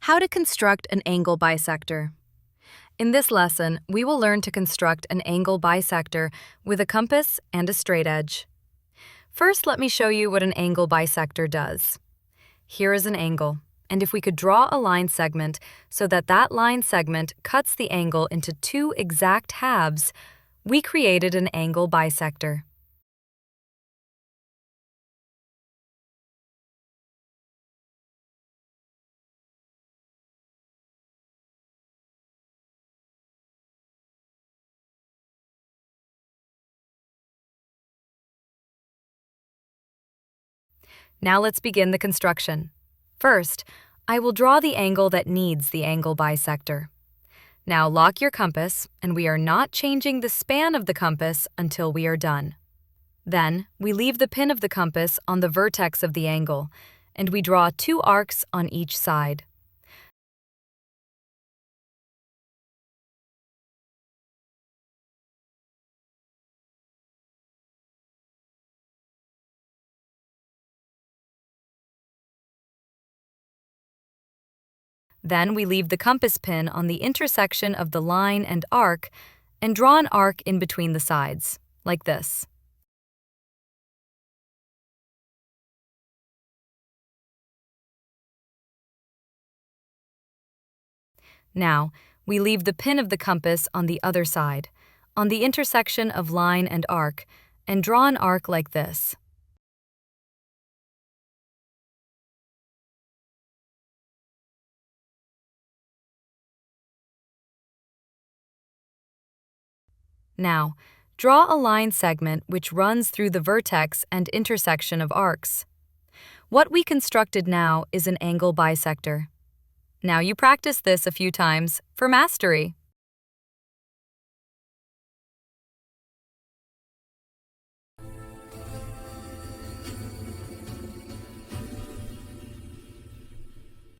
How to construct an angle bisector. In this lesson, we will learn to construct an angle bisector with a compass and a straight edge. First, let me show you what an angle bisector does. Here is an angle, and if we could draw a line segment so that that line segment cuts the angle into two exact halves, we created an angle bisector. Now let's begin the construction. First, I will draw the angle that needs the angle bisector. Now lock your compass, and we are not changing the span of the compass until we are done. Then, we leave the pin of the compass on the vertex of the angle, and we draw two arcs on each side. Then we leave the compass pin on the intersection of the line and arc and draw an arc in between the sides, like this. Now, we leave the pin of the compass on the other side, on the intersection of line and arc, and draw an arc like this. Now, draw a line segment which runs through the vertex and intersection of arcs. What we constructed now is an angle bisector. Now you practice this a few times for mastery.